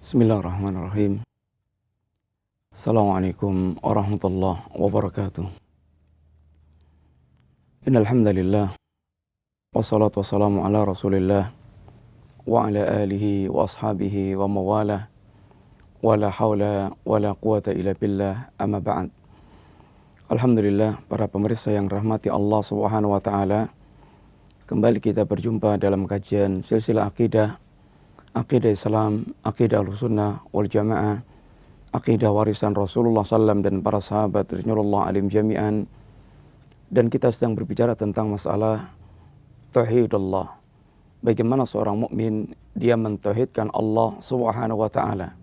Bismillahirrahmanirrahim. Assalamualaikum warahmatullahi wabarakatuh. Innal hamdalillah wassalatu wassalamu ala Rasulillah wa ala alihi wa ashabihi wa mawalah wa la haula wa la quwata illa billah amma ba'd. Alhamdulillah, para pemirsa yang rahmati Allah Subhanahu wa taala, kembali kita berjumpa dalam kajian silsilah akidah Islam, akidah Ahlussunnah wal Jamaah, akidah warisan Rasulullah SAW dan para sahabat Rasulullah alim jami'an. Dan kita sedang berbicara tentang masalah tauhidullah. Bagaimana seorang mukmin dia mentauhidkan Allah Subhanahu wa taala.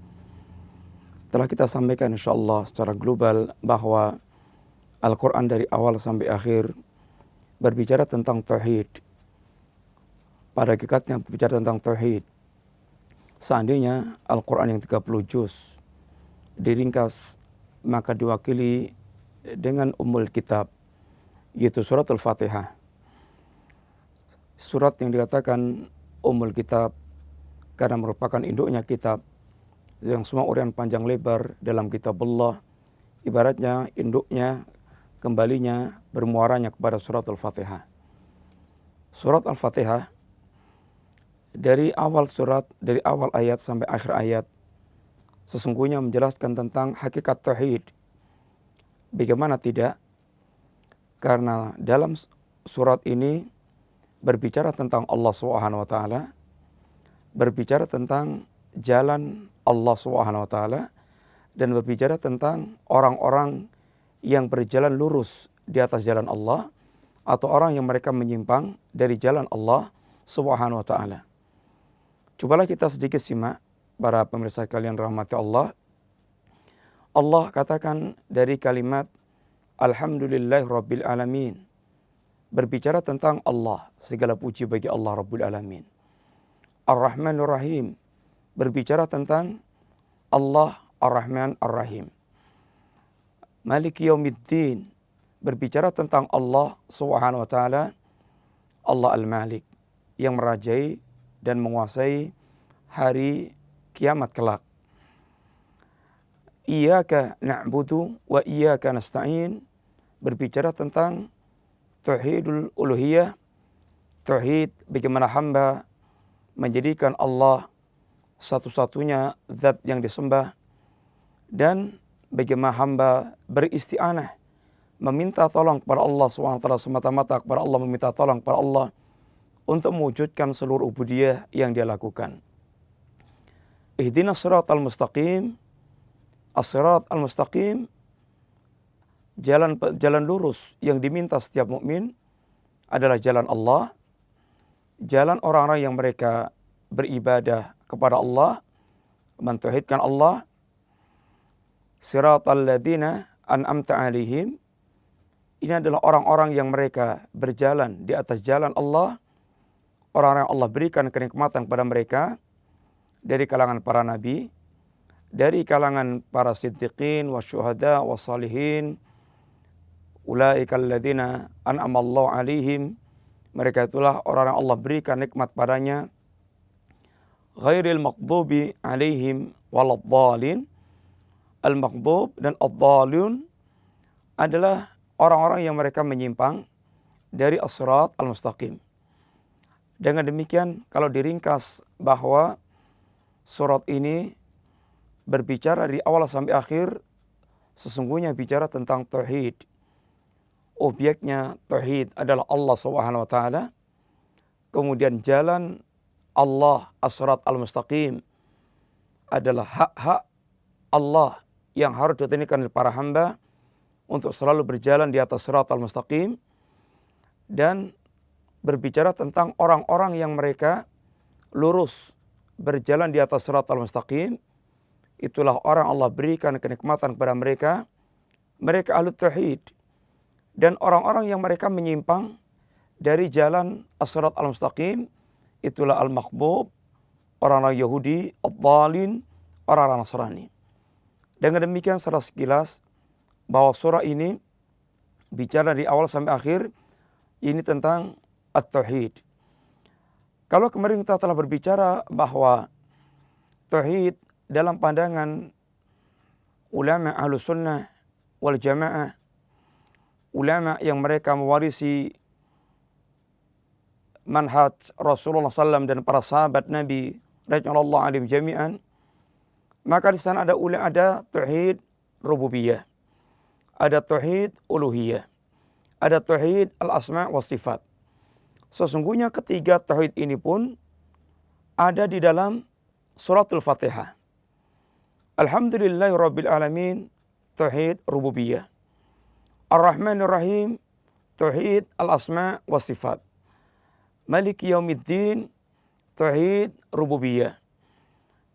Telah kita sampaikan insyaallah secara global bahwa Al-Quran dari awal sampai akhir berbicara tentang tauhid. Pada hakikatnya berbicara tentang tauhid. Seandainya Al-Quran yang 30 juz diringkas, maka diwakili dengan Ummul Kitab, yaitu surat Al-Fatihah. Surat yang dikatakan Ummul Kitab karena merupakan induknya kitab yang semua uraian panjang lebar dalam kitab Allah, ibaratnya induknya, kembalinya, bermuaranya kepada surat Al-Fatihah. Surat Al-Fatihah dari awal surat, dari awal ayat sampai akhir ayat, sesungguhnya menjelaskan tentang hakikat tauhid. Bagaimana tidak? Karena dalam surat ini berbicara tentang Allah Subhanahu wa taala, berbicara tentang jalan Allah Subhanahu wa taala, dan berbicara tentang orang-orang yang berjalan lurus di atas jalan Allah atau orang yang mereka menyimpang dari jalan Allah Subhanahu wa taala. Cobalah kita sedikit simak, para pemirsa kalian rahmati Allah. Allah katakan dari kalimat Alhamdulillahi Rabbil Alamin, berbicara tentang Allah, segala puji bagi Allah Rabbul Alamin. Ar-Rahmanur Rahim, berbicara tentang Allah Ar-Rahman Ar-Rahim. Maliki Yaumiddin, berbicara tentang Allah Subhanahu wa taala, Allah Al-Malik, yang merajai dan menguasai hari kiamat kelak. Iyyaka na'budu wa iyyaka nasta'in, berbicara tentang tauhidul uluhiyah, tauhid bagaimana hamba menjadikan Allah satu-satunya zat yang disembah, dan bagaimana hamba beristi'anah, meminta tolong kepada Allah SWT, semata-mata kepada Allah, meminta tolong kepada Allah untuk mewujudkan seluruh ubudiyah yang dia lakukan. Ihdinas siratal mustaqim, as-sirat al-mustaqim, jalan lurus yang diminta setiap mukmin adalah jalan Allah, jalan orang-orang yang mereka beribadah kepada Allah, mentauhidkan Allah. Siratal ladzina an'amta 'alaihim, ini adalah orang-orang yang mereka berjalan di atas jalan Allah, orang-orang yang Allah berikan kenikmatan kepada mereka dari kalangan para nabi, dari kalangan para siddiqin, wasyuhada, wassalihin. Ulaikal ladzina an'amallahu 'alaihim, mereka itulah orang yang Allah berikan nikmat padanya. Ghairil maghdubi 'alaihim waladhdallin. Al-maghdub dan ad-dhalun adalah orang-orang yang mereka menyimpang dari as-sirat al-mustaqim. Dengan demikian, kalau diringkas bahwa surat ini berbicara dari awal sampai akhir, sesungguhnya bicara tentang tauhid. Objeknya tauhid adalah Allah Subhanahu wa taala. Kemudian jalan Allah as-sirat al-mustaqim adalah hak-hak Allah yang harus ditunaikan oleh para hamba untuk selalu berjalan di atas sirat al-mustaqim, dan berbicara tentang orang-orang yang mereka lurus berjalan di atas sirat al-mustaqim. Itulah orang Allah berikan kenikmatan kepada mereka, mereka ahlu tauhid. Dan orang-orang yang mereka menyimpang dari jalan as-sirat al-mustaqim, itulah al-maghdub, orang-orang Yahudi, ad-dhalin, orang-orang Nasrani. Dengan demikian secara sekilas bahwa surah ini bicara dari awal sampai akhir ini tentang at-tauhid. Kalau kemarin kita telah berbicara bahwa tauhid dalam pandangan ulama Ahlus Sunnah wal Jamaah, ulama yang mereka mewarisi manhaj Rasulullah SAW dan para sahabat Nabi radhiyallahu anhum jami'an, maka di sana ada tauhid rububiyah, ada tauhid uluhiyah, ada tauhid al-asma wa sifat. Sesungguhnya ketiga tauhid ini pun ada di dalam suratul Fatihah. Alhamdulillahirabbil alamin, tauhid rububiyah. Ar-Rahmanir Rahim, tauhid al-asma wa sifat. Maliki yaumiddin, tauhid rububiyah.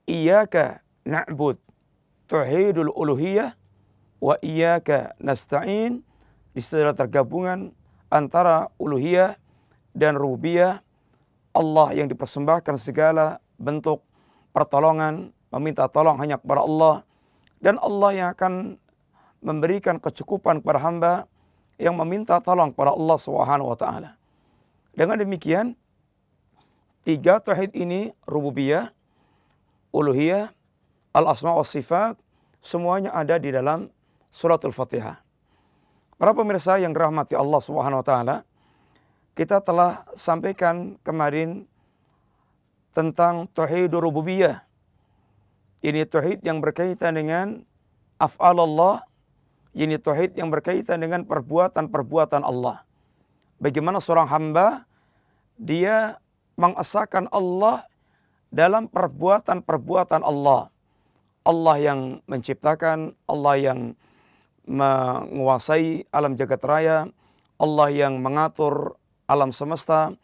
Iyyaka na'bud, tauhidul uluhiyah, wa iyyaka nasta'in, di sana tergabungan antara uluhiyah dan rububiyah. Allah yang dipersembahkan segala bentuk pertolongan, meminta tolong hanya kepada Allah, dan Allah yang akan memberikan kecukupan kepada hamba yang meminta tolong kepada Allah Subhanahu wa taala. Dengan demikian, tiga tauhid ini, rububiyah, uluhiyah, al-asma wa sifat, semuanya ada di dalam suratul Fatihah. Para pemirsa yang dirahmati Allah Subhanahu wa taala, kita telah sampaikan kemarin tentang tauhid rububiyah. Ini tauhid yang berkaitan dengan af'al Allah, ini tauhid yang berkaitan dengan perbuatan-perbuatan Allah. Bagaimana seorang hamba dia mengesahkan Allah dalam perbuatan-perbuatan Allah. Allah yang menciptakan, Allah yang menguasai alam jagat raya, Allah yang mengatur alam semesta,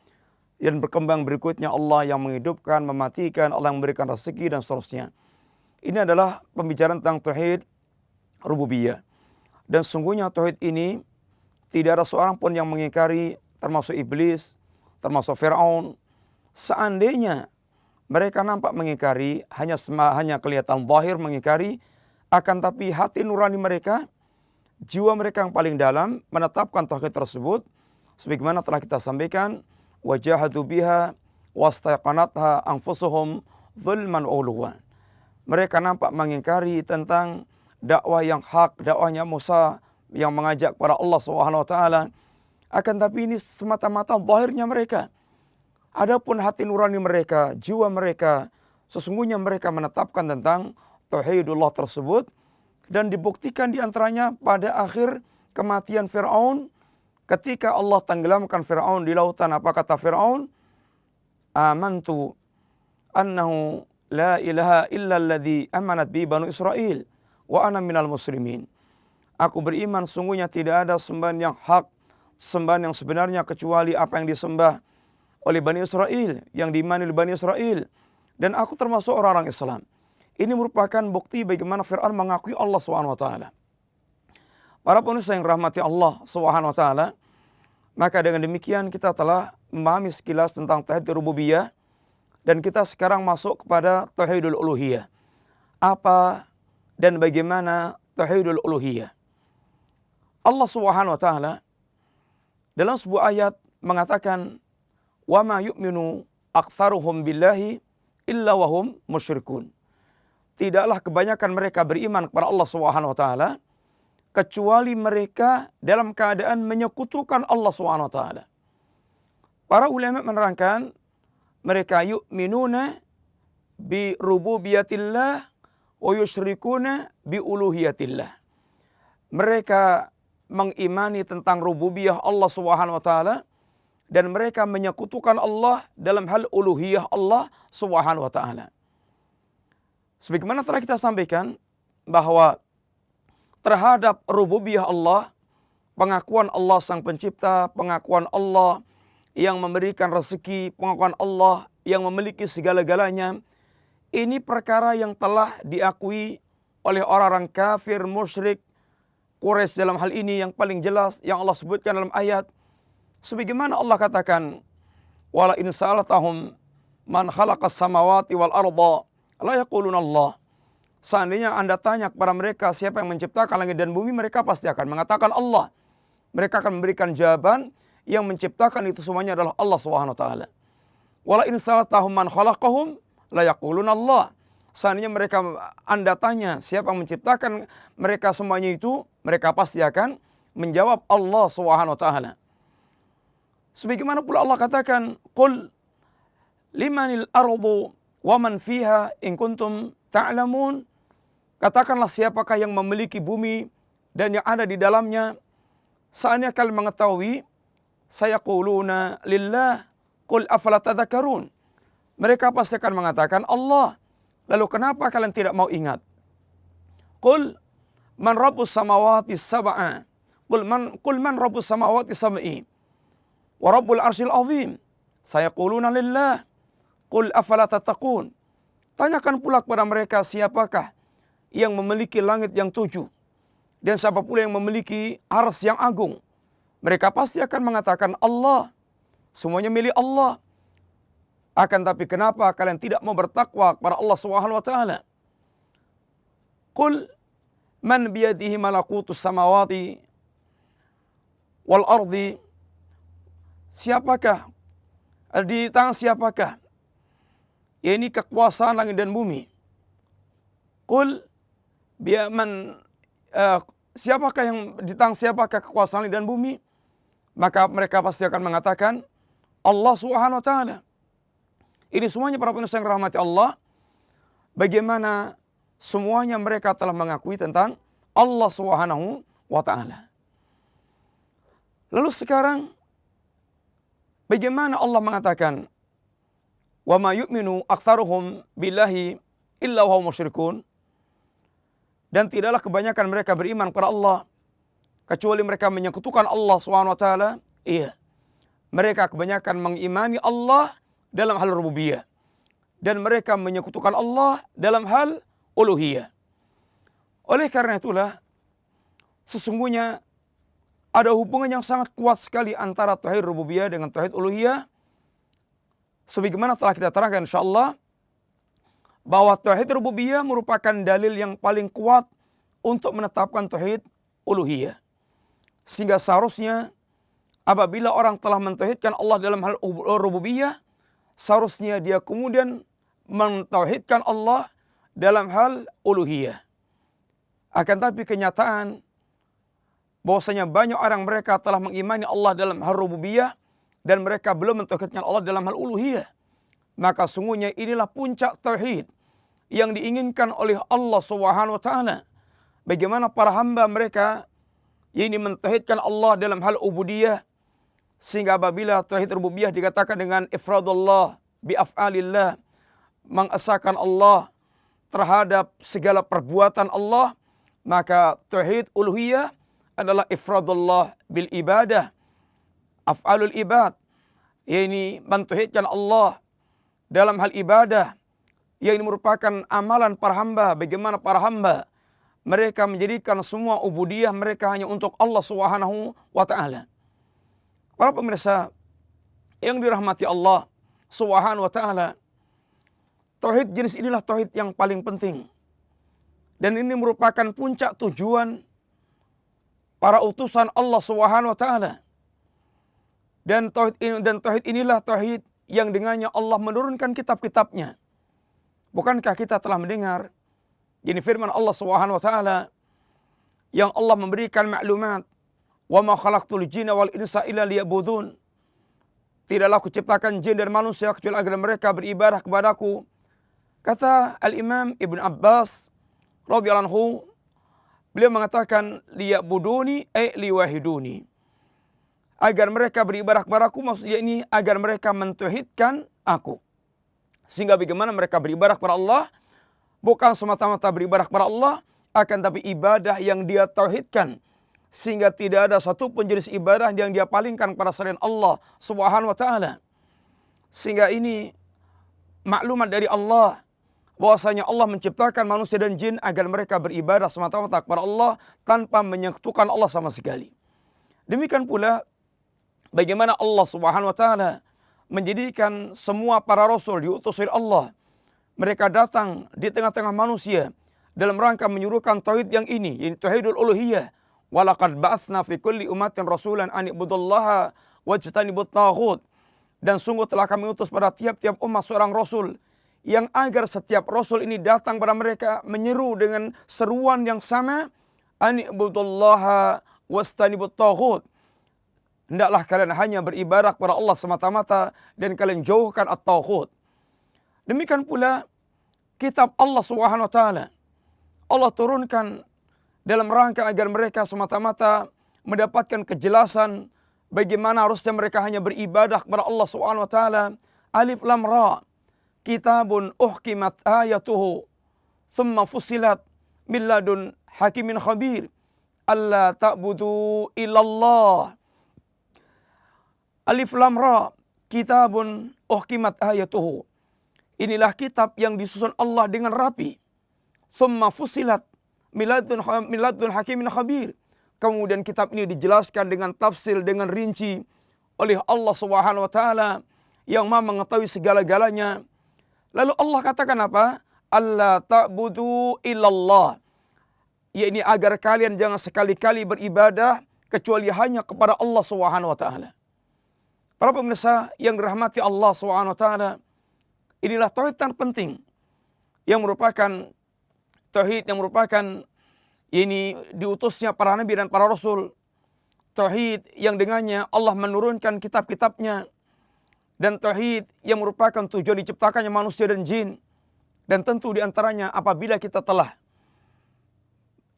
dan berkembang berikutnya Allah yang menghidupkan, mematikan, Allah yang memberikan rezeki dan seterusnya. Ini adalah pembicaraan tentang tauhid rububiyah. Dan sungguhnya tauhid ini tidak ada seorang pun yang mengingkari, termasuk iblis, termasuk Fir'aun. Seandainya mereka nampak mengingkari, hanya kelihatan zahir mengingkari, akan tapi hati nurani mereka, jiwa mereka yang paling dalam menetapkan tauhid tersebut, sebagaimana telah kita sampaikan, wajahadu biha wastaqanatha anfusuhum zulman wa uluwan. Mereka nampak mengingkari tentang dakwah yang hak, dakwahnya Musa yang mengajak kepada Allah Subhanahu wa taala. Akan tapi ini semata-mata zahirnya mereka. Adapun hati nurani mereka, jiwa mereka, sesungguhnya mereka menetapkan tentang tauhidullah tersebut, dan dibuktikan di antaranya pada akhir kematian Fir'aun, ketika Allah tenggelamkan Fir'aun di lautan. Apa kata Fir'aun? Amantu annahu la ilaha illa alladhi amanat bi banu Israel wa ana minal muslimin. Aku beriman sungguhnya tidak ada sembahan yang hak, sembahan yang sebenarnya kecuali apa yang disembah oleh Bani Israel, yang diimani oleh Bani Israel, dan aku termasuk orang-orang Islam. Ini merupakan bukti bagaimana Fir'aun mengakui Allah SWT. Para pemirsa yang rahmati Allah SWT, maka dengan demikian kita telah memahami sekilas tentang tauhid rububiyah, dan kita sekarang masuk kepada tauhidul uluhiyah. Apa dan bagaimana tauhidul uluhiyah? Allah SWT dalam sebuah ayat mengatakan, wa ma yu'minu aktsaruhum billahi illa wahum musyrikun. Tidaklah kebanyakan mereka beriman kepada Allah Subhanahu wa taala kecuali mereka dalam keadaan menyekutukan Allah Subhanahu wa taala. Para ulama menerangkan mereka yu'minuna bi rububiyatillah wa yusyrikuna bi uluhiyatillah. Mereka mengimani tentang rububiyah Allah Subhanahu wa taala, dan mereka menyekutukan Allah dalam hal uluhiyah Allah Subhanahu wa taala. Sebagaimana telah kita sampaikan bahwa terhadap rububiyah Allah, pengakuan Allah sang pencipta, pengakuan Allah yang memberikan rezeki, pengakuan Allah yang memiliki segala-galanya, ini perkara yang telah diakui oleh orang-orang kafir, musyrik, Quraisy dalam hal ini yang paling jelas yang Allah sebutkan dalam ayat. Sebagaimana Allah katakan, wala in sa'altahum man khalaqas samawati wal arda la yaquluna Allah. Seandainya Anda tanya kepada mereka siapa yang menciptakan langit dan bumi, mereka pasti akan mengatakan Allah. Mereka akan memberikan jawaban yang menciptakan itu semuanya adalah Allah Subhanahu wa taala. Wala in sa'altahum man khalaqahum la yaquluna Allah. seandainya Anda tanya siapa yang menciptakan mereka semuanya itu, mereka pasti akan menjawab Allah Subhanahu wa taala. Sebagaimana pula Allah katakan, "Qul limanil ardu wa man fiha in kuntum ta'lamun." Katakanlah siapakah yang memiliki bumi dan yang ada di dalamnya. Seandainya kalian mengetahui, sayaquluna lillah, qul afala tadhakkarun. Mereka pasti akan mengatakan Allah. Lalu kenapa kalian tidak mau ingat? Qul man rabbus samawati sab'a. Qul man rabbus samawati sab'i wa rabbul arsyil azim. Sayaquluna lillah, qul afala tattaqun. Tanyakan pula kepada mereka siapakah yang memiliki langit yang 7 dan siapa pula yang memiliki arsy yang agung. Mereka pasti akan mengatakan Allah. Semuanya milik Allah. Akan tapi kenapa kalian tidak mau bertakwa kepada Allah Subhanahu wa taala? Qul man biyadihi malakutus samawati wal ardi. Siapakah di tangan siapakah ya ini kekuasaan langit dan bumi? Qul siapakah yang di tangan siapakah kekuasaan langit dan bumi? Maka mereka pasti akan mengatakan Allah Subhanahu wa taala. Ini semuanya para pemirsa yang rahmati Allah, bagaimana semuanya mereka telah mengakui tentang Allah Subhanahu wa taala. Lalu sekarang bagaimana Allah mengatakan wa ma yu'minu aktsaruhum billahi illa wa hum musyrikun? Dan tidaklah kebanyakan mereka beriman kepada Allah kecuali mereka menyekutukan Allah Subhanahu wa taala. Iya. Mereka kebanyakan mengimani Allah dalam hal rububiyah dan mereka menyekutukan Allah dalam hal uluhiyah. Oleh karena itulah sesungguhnya ada hubungan yang sangat kuat sekali antara tauhid rububiyah dengan tauhid uluhiyah. Sebagaimana telah kita terangkan insyaallah bahwa tauhid rububiyah merupakan dalil yang paling kuat untuk menetapkan tauhid uluhiyah. Sehingga seharusnya apabila orang telah mentauhidkan Allah dalam hal rububiyah, seharusnya dia kemudian mentauhidkan Allah dalam hal uluhiyah. Akan tapi kenyataan bahwasanya banyak orang mereka telah mengimani Allah dalam hal rububiyah dan mereka belum mentauhidkan Allah dalam hal uluhiyah. Maka sungguhnya inilah puncak tauhid yang diinginkan oleh Allah Subhanahu wa taala. Bagaimana para hamba mereka ini mentauhidkan Allah dalam hal ubudiyah, sehingga apabila tauhid rububiyah dikatakan dengan ifradullah bi af'alillah, mengesahkan Allah terhadap segala perbuatan Allah, maka tauhid uluhiyah adalah ifradullah bil ibadah, af'alul ibad, yakni mentauhidkan Allah dalam hal ibadah, yang ini merupakan amalan para hamba. Bagaimana para hamba mereka menjadikan semua ubudiyah mereka hanya untuk Allah Subhanahu wa taala. Para pemirsa yang dirahmati Allah Subhanahu wa taala, tauhid jenis inilah tauhid yang paling penting. Dan ini merupakan puncak tujuan para utusan Allah Subhanahu wa taala. Dan tauhid inilah tauhid yang dengannya Allah menurunkan kitab-kitabnya. Bukankah kita telah mendengar ini firman Allah Subhanahu wa taala yang Allah memberikan maklumat, "Wa ma khalaqtul jinna wal insa illa liya'budun." Tidaklah aku ciptakan jin dan manusia kecuali agar mereka beribadah kepadaku. Kata Al-Imam Ibn Abbas radhiyallahu anhu, beliau mengatakan liya'buduni ay liwahiduni. Agar mereka beribadah kepadaku, maksudnya ini agar mereka mentauhidkan aku. Sehingga bagaimana mereka beribadah kepada Allah, bukan semata-mata beribadah kepada Allah, akan tapi ibadah yang dia tauhidkan. Sehingga tidak ada satu pun jenis ibadah yang dia palingkan kepada selain Allah Subhanahu wa taala. Sehingga ini maklumat dari Allah bahwasanya Allah menciptakan manusia dan jin agar mereka beribadah semata-mata kepada Allah tanpa menyekutukan Allah sama sekali. Demikian pula bagaimana Allah Subhanahu wa taala menjadikan semua para rasul diutus oleh Allah. Mereka datang di tengah-tengah manusia dalam rangka menyuruhkan tauhid yang ini, yaitu tauhidul uluhiyah. Walaqad ba'atsna fi kulli ummatin rasulan an ibudullaha wajtanibut taghut. Dan sungguh telah kami utus pada tiap-tiap umat seorang rasul yang agar setiap Rasul ini datang pada mereka menyeru dengan seruan yang sama, ani'budullaha wastanibut taghut. Hendaklah kalian hanya beribadah kepada Allah semata-mata dan kalian jauhkan at-taghut. Demikian pula kitab Allah Subhanahu wa taala. Allah turunkan dalam rangka agar mereka semata-mata mendapatkan kejelasan bagaimana harusnya mereka hanya beribadah kepada Allah Subhanahu wa taala. Alif lam ra. Kitabun uhkimat ayatuhu thumma fusilat min ladun hakimin khabir. Alla ta'budu illallah. Alif lam ra. Kitabun uhkimat ayatuhu. Inilah kitab yang disusun Allah dengan rapi. Thumma fusilat min ladun hakimin khabir. Kemudian kitab ini dijelaskan dengan tafsil, dengan rinci oleh Allah Subhanahu wa taala yang Maha mengetahui segala-galanya. Lalu Allah katakan apa? Alla ta'budu illallah. Yakni agar kalian jangan sekali-kali beribadah kecuali hanya kepada Allah Subhanahu wa taala. Para pemirsa yang dirahmati Allah Subhanahu wa taala, inilah tauhid terpenting yang merupakan tauhid yang merupakan ini diutusnya para nabi dan para rasul. Tauhid yang dengannya Allah menurunkan kitab-kitabnya. Dan tauhid yang merupakan tujuan diciptakannya manusia dan jin. Dan tentu diantaranya apabila kita telah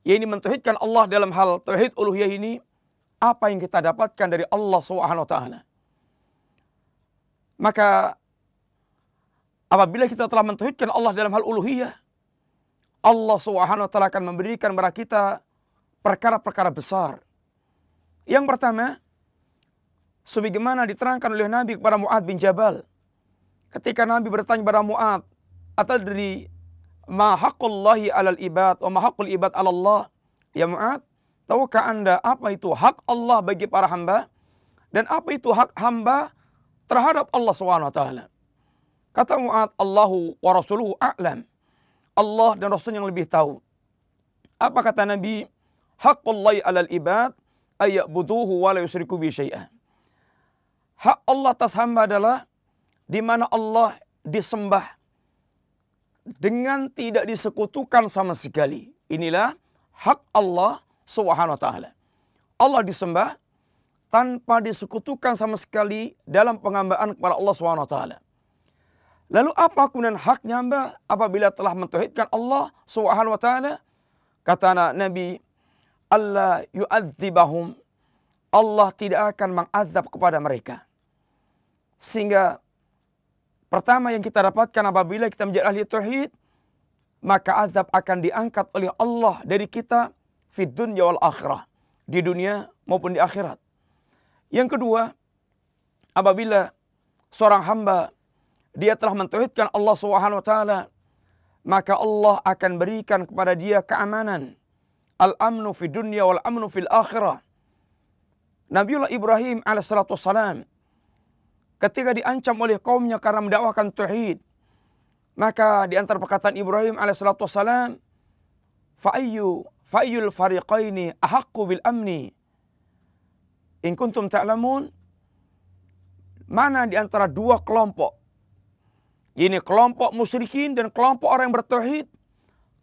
mentauhidkan Allah dalam hal tauhid uluhiyah ini, apa yang kita dapatkan dari Allah Subhanahu wa taala. Maka apabila kita telah mentauhidkan Allah dalam hal uluhiyah, Allah Subhanahu wa taala akan memberikan kepada kita perkara-perkara besar. Yang pertama, sebagaimana diterangkan oleh Nabi kepada Mu'adz bin Jabal. Ketika Nabi bertanya kepada Mu'adz, "Atadri ma haqqullahi 'alal ibad wa ma haqqul ibad 'ala Allah?" Ya Mu'adz, tahukah Anda apa itu hak Allah bagi para hamba dan apa itu hak hamba terhadap Allah Subhanahu wa taala? Kata Mu'adz, "Allahu wa rasuluhu a'lam." Allah dan Rasul yang lebih tahu. Apa kata Nabi? Haqqullahi 'alal ibad ayya'buduhu wa la yusyriku bi syai'an. Hak Allah atas hamba adalah di mana Allah disembah dengan tidak disekutukan sama sekali. Inilah hak Allah Subhanahu wa taala. Allah disembah tanpa disekutukan sama sekali dalam penghambaan kepada Allah Subhanahu wa taala. Lalu apa kemudian haknya hamba apabila telah mentauhidkan Allah Subhanahu wa taala? Kata Nabi, Allah yu'adzibahum. Allah tidak akan mengazab kepada mereka. Sehingga pertama yang kita dapatkan apabila kita menjadi ahli tauhid, maka azab akan diangkat oleh Allah dari kita fid dunya wal akhirah, di dunia maupun di akhirat. Yang kedua, apabila seorang hamba dia telah mentauhidkan Allah Subhanahu wa taala, maka Allah akan berikan kepada dia keamanan. Al-amnu fid dunya wal amnu fil akhirah. Nabiullah Ibrahim alaihissalatu wassalam ketika diancam oleh kaumnya karena mendakwahkan tauhid, maka di antara perkataan Ibrahim alaihissalatu wassalam, fa'ayyul fariqaini ahaqqu bil amni in kuntum ta'lamun. Mana di antara dua kelompok, ini kelompok musyrikin dan kelompok orang yang bertauhid,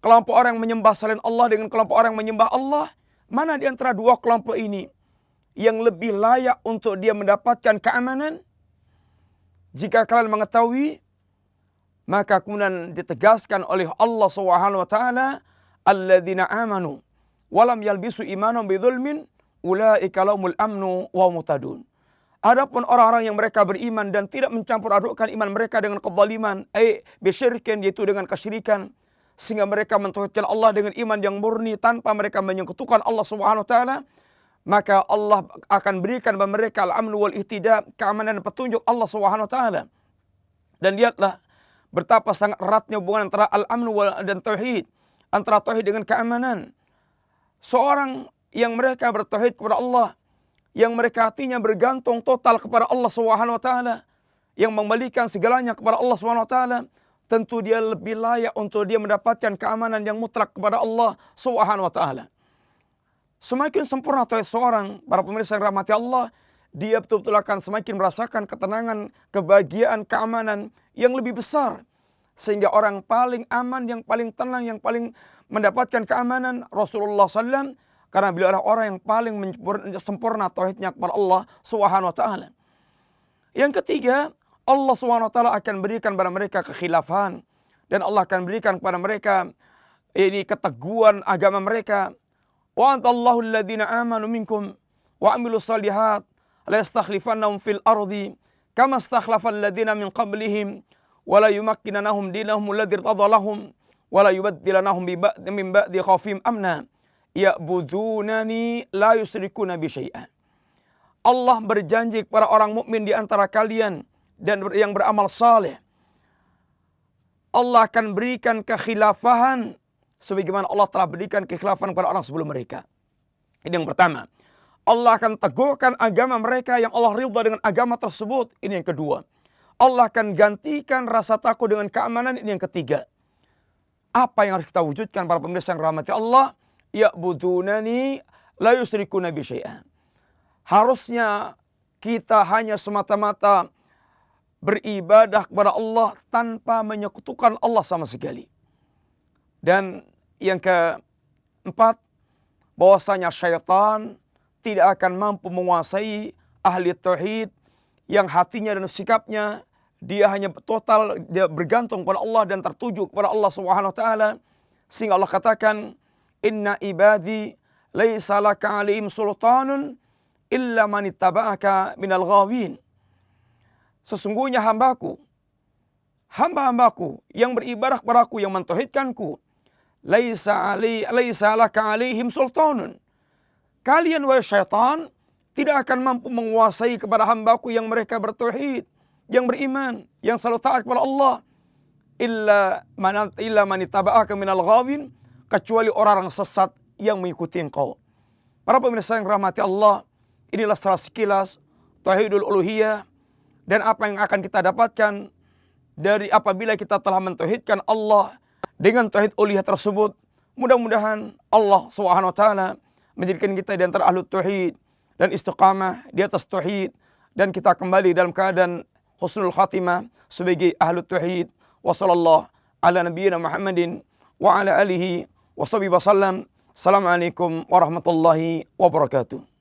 kelompok orang yang menyembah selain Allah dengan kelompok orang yang menyembah Allah, mana di antara dua kelompok ini yang lebih layak untuk dia mendapatkan keamanan? Jika kalian mengetahui, maka kemudian ditegaskan oleh Allah Subhanahu wa taala, alladzina amanu wa lam yalbisu imanahum bidzulmin ulaika lahumul amnu wa hum muhtadun. Adapun orang-orang yang mereka beriman dan tidak mencampur adukkan iman mereka dengan kezaliman, bisyirkin, yaitu dengan kesyirikan, sehingga mereka mentauhidkan Allah dengan iman yang murni tanpa mereka menyekutukan Allah Subhanahu wa taala, maka Allah akan berikan kepada mereka al-amnu wal ihtida, keamanan dan petunjuk Allah Subhanahu wa taala. Dan lihatlah betapa sangat eratnya hubungan antara al-amnu dan tauhid, antara tauhid dengan keamanan. Seorang yang mereka bertauhid kepada Allah, yang mereka hatinya bergantung total kepada Allah Subhanahu wa taala, yang membalikan segalanya kepada Allah Subhanahu wa taala, tentu dia lebih layak untuk dia mendapatkan keamanan yang mutlak kepada Allah Subhanahu wa taala. Semakin sempurna tauhid seorang, para pemirsa yang rahmati Allah, dia betul-betul akan semakin merasakan ketenangan, kebahagiaan, keamanan yang lebih besar. Sehingga orang paling aman, yang paling tenang, yang paling mendapatkan keamanan Rasulullah SAW. Karena beliau adalah orang yang paling sempurna tauhidnya kepada Allah Subhanahu wa taala. Yang ketiga, Allah Subhanahu wa taala akan berikan kepada mereka kekhilafahan, dan Allah akan berikan kepada mereka ini keteguhan agama mereka. Wa antallahu alladziina aamanu minkum wa 'amilus shalihat la yastakhlifannahum fil ardi kama istakhlafal ladziina min qablihim wa la yumakkinannahum dinahum alladzi irtadha lahum wa la yubaddilannahum min ba'di khawfihim amna ya'budunani la yusyrikuna bi syai'a. Allah berjanji kepada orang mukmin di antara kalian dan yang beramal saleh, Allah akan berikan kekhilafahan sebagaimana Allah telah berikan kekhilafahan kepada orang sebelum mereka. Ini yang pertama. Allah akan teguhkan agama mereka yang Allah ridha dengan agama tersebut. Ini yang kedua. Allah akan gantikan rasa takut dengan keamanan. Ini yang ketiga. Apa yang harus kita wujudkan para pemirsa yang rahmati Allah? Ya'budunani la yusyrikuna bi syai'an. Harusnya kita hanya semata-mata beribadah kepada Allah tanpa menyekutukan Allah sama sekali. Dan yang keempat, bahwasanya syaitan tidak akan mampu menguasai ahli tauhid yang hatinya dan sikapnya dia hanya total dia bergantung pada Allah dan tertuju kepada Allah Subhanahu wa taala. Sehingga Allah katakan, "Inna ibadi laisa laka 'alaihim sultanun illa man ittaba'aka minal ghawin." Sesungguhnya hamba-Hambaku yang beribadah kepadaku, yang mentauhidkanku, laisa laka 'alaihim sultanun. Kalian wahai syaitan tidak akan mampu menguasai kepada hamba-Ku yang mereka bertauhid, yang beriman, yang selalu taat kepada Allah. Illa man ittaba'aka minal ghawin, kecuali orang sesat yang mengikuti engkau. Para pemirsa yang rahmati Allah, inilah salah sekilas tauhidul uluhiyah dan apa yang akan kita dapatkan dari apabila kita telah mentauhidkan Allah dengan tauhid uluhiyah tersebut. Mudah-mudahan Allah Subhanahu wa taala menjadikan kita di antara ahlu tauhid dan istiqamah di atas tauhid, dan kita kembali dalam keadaan husnul khatimah sebagai ahlu tauhid. Wa sallallahu ala nabiyyina Muhammadin wa ala alihi wa sahbihi wasallam. Assalamualaikum warahmatullahi wabarakatuh.